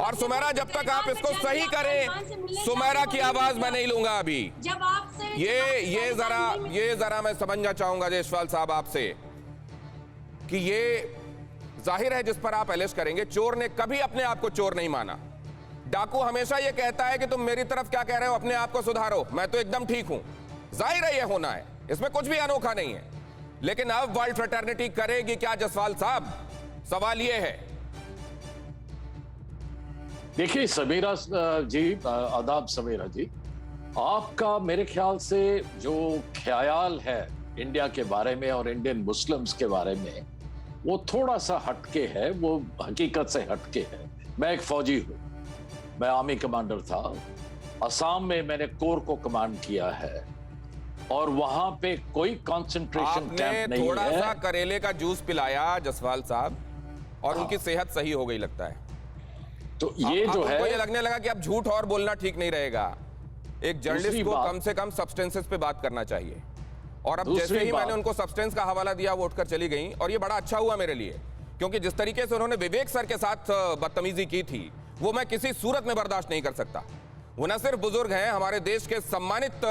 और सुमेरा, जब तक आप इसको सही करें, सुमेरा की आवाज मैं नहीं लूंगा अभी। जब आपसे ये जरा मैं समझना चाहूंगा जयसवाल साहब आपसे कि ये जाहिर है जिस पर आप एलिश करेंगे, चोर ने कभी अपने आप को चोर नहीं माना। डाकू हमेशा ये कहता है कि तुम मेरी तरफ क्या कह रहे हो, अपने आप को सुधारो, मैं तो एकदम ठीक हूं। जाहिर है ये होना है, इसमें कुछ भी अनोखा नहीं है। लेकिन अब वर्ल्ड फ्रेटर्निटी करेगी क्या जसवाल साहब, सवाल ये है। देखिए समीरा जी, आदाब समीरा जी, आपका मेरे ख्याल से जो ख्याल है इंडिया के बारे में और इंडियन मुस्लिम्स के बारे में, वो थोड़ा सा हटके है, वो हकीकत से हटके है। मैं एक फौजी हूं, मैं आर्मी कमांडर था। असम में मैंने कोर को कमांड किया है और वहां पे कोई कंसंट्रेशन कैंप नहीं है। थोड़ा सा करेले का जूस पिलाया जसवाल साहब और उनकी सेहत सही हो गई लगता है। तो ये जो है, ये लगने लगा कि अब झूठ और बोलना ठीक नहीं रहेगा। एक जर्नलिस्ट को कम से कम सब्सटेंसेस पे बात करना चाहिए। और अब जैसे ही मैंने उनको सब्सटेंस का हवाला दिया, वो उठकर चली गई। और ये बड़ा अच्छा हुआ मेरे लिए, क्योंकि जिस तरीके से उन्होंने विवेक सर के साथ बदतमीजी की थी, वो मैं किसी सूरत में बर्दाश्त नहीं कर सकता। वो न सिर्फ बुजुर्ग हैं, हमारे देश के सम्मानित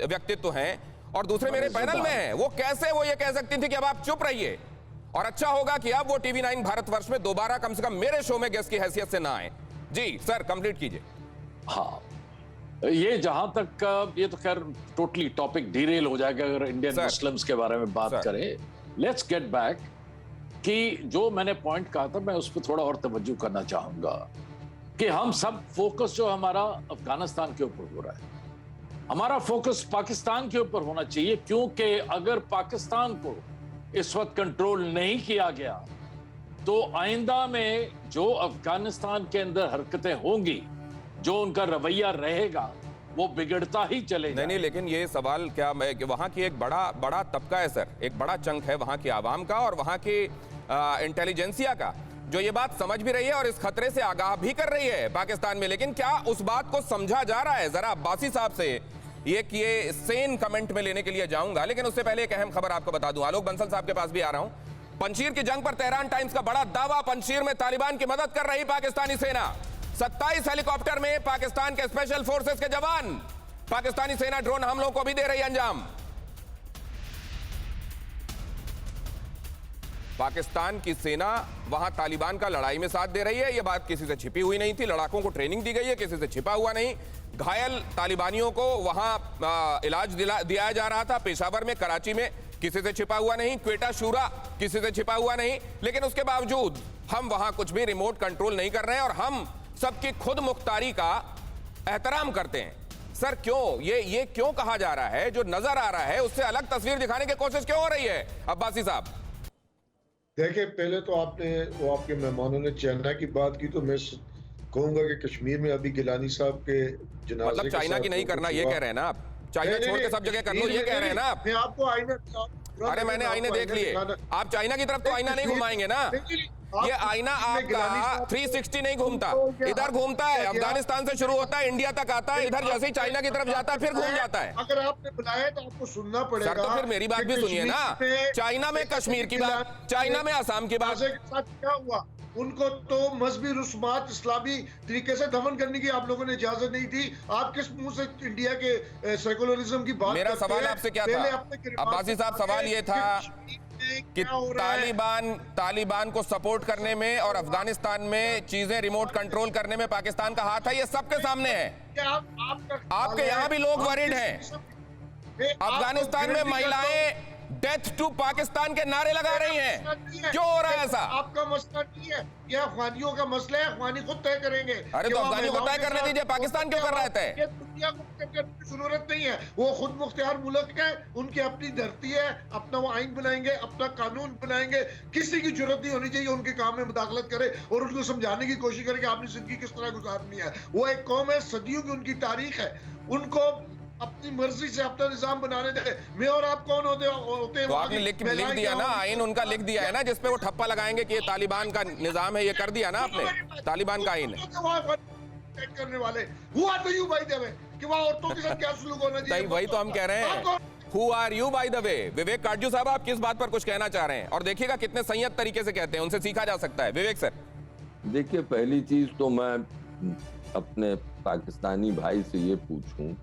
व्यक्तित्व हैं, और दूसरे मेरे पैनल में हैं। वो कैसे वो ये कह सकती थी कि अब आप चुप रहिए, और अच्छा होगा कि अब वो टीवी 9 भारतवर्ष में दोबारा कम से कम मेरे शो में गेस्ट की हैसियत से ना आए। जी सर, कंप्लीट कीजिए। हाँ, ये जहां तक, ये तो खैर टोटली टॉपिक डीरेल हो जाएगा अगर इंडियन मुस्लिम्स के बारे में बात करें। लेट्स गेट बैक कि जो मैंने पॉइंट कहा था, मैं उस पर थोड़ा और तवज्जो करना चाहूंगा कि हम सब फोकस जो हमारा अफगानिस्तान के ऊपर हो रहा है, हमारा फोकस पाकिस्तान के ऊपर होना चाहिए। क्योंकि अगर पाकिस्तान को इस वक्त कंट्रोल नहीं किया गया, तो आइंदा में जो अफगानिस्तान के अंदर हरकतें होंगी, जो उनका रवैया रहेगा, वो बिगड़ता ही चलेगा। नहीं, लेकिन ये सवाल क्या, मैं वहां की एक बड़ा तबका है सर, एक बड़ा चंक है वहां की आवाम का और वहां की इंटेलिजेंसिया का, जो ये बात समझ भी रही है और इस खतरे से आगाह भी कर रही है पाकिस्तान में। लेकिन क्या उस बात को समझा जा रहा है? जरा अब्बासी साहब से ये सेन कमेंट में लेने के लिए जाऊंगा, लेकिन उससे पहले एक अहम खबर आपको बता दूं। आलोक बंसल साहब के पास भी आ रहा हूं। पंजशीर की जंग पर तेहरान टाइम्स का बड़ा दावा, पंजशीर में तालिबान की मदद कर रही पाकिस्तानी सेना। 27 हेलीकॉप्टर में पाकिस्तान के स्पेशल फोर्सेस के जवान, पाकिस्तानी सेना ड्रोन हमलों को भी दे रही अंजाम। पाकिस्तान की सेना वहां तालिबान का लड़ाई में साथ दे रही है। यह बात किसी से छिपी हुई नहीं थी। लड़ाकों को ट्रेनिंग दी गई है, किसी से छिपा हुआ नहीं। घायल तालिबानियों को वहां इलाज दिया जा रहा था, पेशावर में, कराची में, किसी से छिपा हुआ नहीं। क्वेटा शूरा, किसी से छिपा हुआ नहीं। लेकिन उसके बावजूद हम वहां कुछ भी रिमोट कंट्रोल नहीं कर रहे हैं और हम सबकी खुद मुख्तारी का एहतराम करते हैं। सर क्यों ये क्यों कहा जा रहा है? जो नजर आ रहा है उससे अलग तस्वीर दिखाने की कोशिश क्यों हो रही है अब्बासी साहब? देखिए, पहले तो आपके मेहमानों ने चाइना की बात की, तो मैं कहूंगा कि कश्मीर में अभी गिलानी साहब के जनाजे, मतलब चाइना की नहीं करना ये कह रहे हैं ना आप? चाइना छोड़ के सब जगह कर लो ये कह रहे हैं ना आप? मैं आपको आईने, अरे मैंने आईने देख लिए। आप चाइना की तरफ तो आईना नहीं घुमाएंगे ना? ये आईना आपका 360 नहीं घूमता, इधर घूमता है। अफगानिस्तान से शुरू होता है, इंडिया तक आता है, इधर जैसे ही चाइना की तरफ जाता है फिर घूम जाता है। अगर आपने बुलाया तो आपको सुनना पड़ेगा। सर तो फिर मेरी बात भी सुनिए ना। चाइना में कश्मीर की बात, चाइना में आसाम की बात, क्या हुआ? उनको तो मजहबी रस्मात इस्लामी तरीके से दफन करने की आप लोगों ने इजाजत नहीं दी। आप किस मुंह से इंडिया के सेकुलरिज्म की बात? मेरा सवाल आपसे क्या था अब्बासी साहब? सवाल ये था कि तालिबान को सपोर्ट करने में और अफगानिस्तान में चीजें रिमोट कंट्रोल करने में पाकिस्तान का हाथ है, ये सबके सामने है। आपके यहाँ भी लोग वरीड हैं। अफगानिस्तान में डेथ टू पाकिस्तान के नारे लगा रही हैं। क्यों हो रहा है ऐसा? आपका मसला नहीं है, यह अफगानियों का मसला है, अफगानी खुद तय करेंगे। अरे तो अफगानियों को तय करने दीजिए, पाकिस्तान क्यों कर रहा है तय? दुनिया को तय करने की जरूरत नहीं है, वो खुद मुख्तियार मुल्क है, उनकी अपनी धरती है, अपना वो आइन बनाएंगे, अपना कानून बनाएंगे। किसी की जरूरत नहीं होनी चाहिए उनके काम में मुदाखलत करे और उनको समझाने की कोशिश करे कि आपने जिंदगी किस तरह गुजारनी है। वो एक कौम है, सदियों की उनकी तारीख है, उनको अपनी मर्जी से अपना निजाम बनाने दे। मैं और आप कौन होते हैं? तो आपने लिख दिया ना, आइन उनका लिख दिया है ना, जिसपे वो ठप्पा लगाएंगे कि ये तालिबान का निजाम है, ये कर दिया ना आपने, तालिबान का आइन है करने वाले। हुआ तो यू भाई देवे कि वहाँ औरतों के साथ क्या सलूक होना चाहिए, वही तो हम कह रहे हैं। Who are you by the way? विवेक काटजू साहब, आप किस बात पर कुछ कहना चाह रहे हैं? और देखिएगा कितने संयत तरीके से कहते हैं, उनसे सीखा जा सकता है। विवेक सर, देखिए, पहली चीज तो मैं अपने पाकिस्तानी भाई से ये पूछूं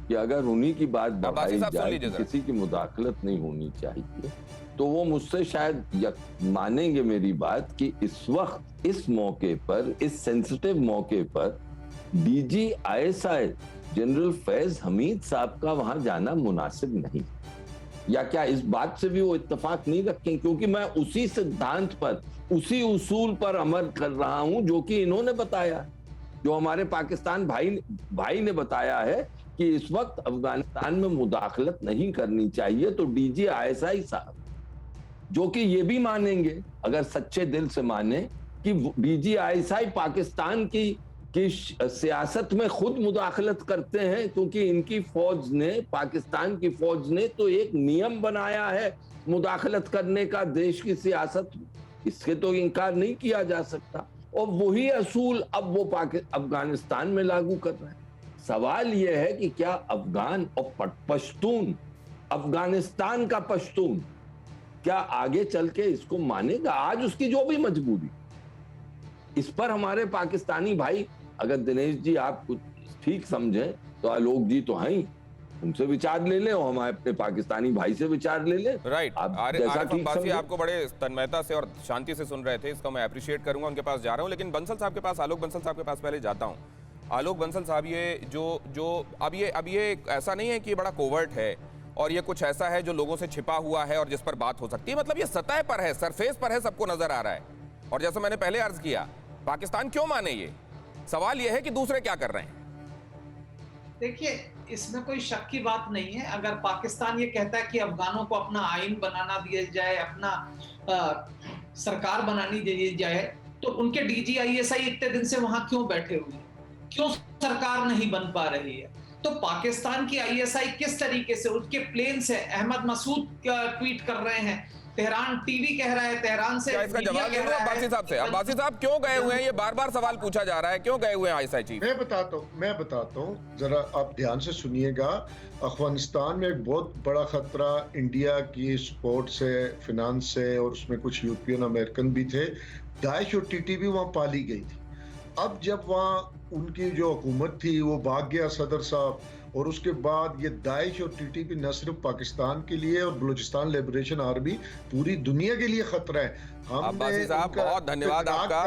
कि अगर उन्हीं की बात बढ़ाई जाए कि किसी की मुदाखलत नहीं होनी चाहिए, तो वो मुझसे शायद मानेंगे मेरी बात कि इस वक्त, इस मौके पर, इस सेंसिटिव मौके पर DG ISI general Faiz Hamid साहब का वहां जाना मुनासिब नहीं। या क्या इस बात से भी वो इत्तेफाक नहीं रखें? क्योंकि मैं उसी सिद्धांत पर, उसी उसूल पर अमल कर रहा हूं जो कि इन्होंने बताया, जो हमारे पाकिस्तान भाई ने बताया है कि इस वक्त अफगानिस्तान में मुदाखलत नहीं करनी चाहिए। तो डीजी आईएसआई साहब, जो कि ये भी मानेंगे, अगर सच्चे दिल से माने, कि डीजी आईएसआई पाकिस्तान की सियासत में खुद मुदाखलत करते हैं, क्योंकि इनकी फौज ने, पाकिस्तान की फौज ने तो एक नियम बनाया है मुदाखलत करने का देश की सियासत, इसके तो इनकार नहीं किया जा सकता। और वही असूल अब वो अफगानिस्तान में लागू कर रहे हैं। सवाल यह है कि क्या अफगान और पश्तून, अफगानिस्तान का पश्तून, क्या आगे चल के इसको मानेगा? आज उसकी जो भी मजबूरी, इस पर हमारे पाकिस्तानी भाई, अगर दिनेश जी आप कुछ ठीक समझें तो आलोक जी तो हैं, उनसे विचार ले लें और हमारे अपने पाकिस्तानी भाई से विचार ले लें। राइट। आपको बड़े तन्मयता से और शांति से सुन रहे थे, इसका मैं अप्रिशिएट करूंगा, उनके पास जा रहा हूं। लेकिन बंसल साहब के पास, आलोक बंसल साहब के पास पहले जाता हूं। आलोक बंसल साहब, ये जो अब ये ऐसा नहीं है कि ये बड़ा कोवर्ट है और ये कुछ ऐसा है जो लोगों से छिपा हुआ है और जिस पर बात हो सकती है, मतलब ये सतह पर है, सरफेस पर है, सबको नजर आ रहा है। और जैसे मैंने पहले अर्ज किया, पाकिस्तान क्यों माने ये? सवाल ये है कि दूसरे क्या कर रहे हैं। देखिए, इसमें कोई शक की बात नहीं है। अगर पाकिस्तान ये कहता है कि अफगानों को अपना आइन बनाना दिया जाए, अपना सरकार बनानी दी जाए, तो उनके डीजी आईएसआई इतने दिन से वहां क्यों बैठे हुए हैं? क्यों सरकार नहीं बन पा रही है? तो पाकिस्तान की आईएसआई किस तरीके से, उसके प्लेन से अहमद मसूद ट्वीट कर रहे हैं, तेहरान टीवी कह रहा है, तेहरान से इसका जवाब दे दो अब्बासी साहब से। अब्बासी साहब क्यों गए हुए हैं? ये बार-बार सवाल पूछा जा रहा है, क्यों गए हुए हैं आईएसआई चीफ? मैं बताता हूँ, जरा आप ध्यान से सुनिएगा। अफगानिस्तान में एक बहुत बड़ा खतरा इंडिया की सपोर्ट से, फिनांस से, और उसमें कुछ यूरोपियन अमेरिकन भी थे। दाइश और टीटीपी वहाँ पाली गई थी। अब जब वहाँ उनकी जो हुकूमत थी वो भाग गया सदर साहब, और उसके बाद ये दाइश और टीटीपी न सिर्फ पाकिस्तान के लिए और बलूचिस्तान लिबरेशन आर्मी पूरी दुनिया के लिए खतरा है। अब्बासी साहब, बहुत धन्यवाद आपका,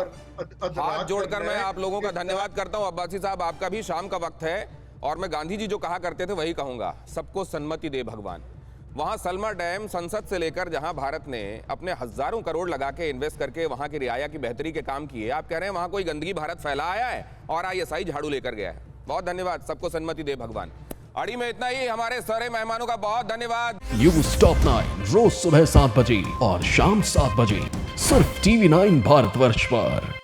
हाथ जोड़कर मैं आप लोगों का धन्यवाद करता हूं। अब्बासी साहब, आपका भी शाम का वक्त है और मैं गांधी जी जो कहा करते थे वही कहूंगा, सबको सन्मति दे भगवान। वहां सलमा डैम, संसद से लेकर जहां भारत ने अपने हजारों करोड़ लगा के इन्वेस्ट करके वहां की रियाया की बेहतरी के काम किए, आप कह रहे हैं वहां कोई गंदगी भारत फैला आया है और आईएसआई झाड़ू लेकर गया है। बहुत धन्यवाद, सबको सन्मति दे भगवान। अड़ी में इतना ही। हमारे सारे मेहमानों का बहुत धन्यवाद। न्यूज़ टॉप 9 रोज सुबह 7 बजे और शाम 7 बजे सिर्फ TV9 भारतवर्ष पर।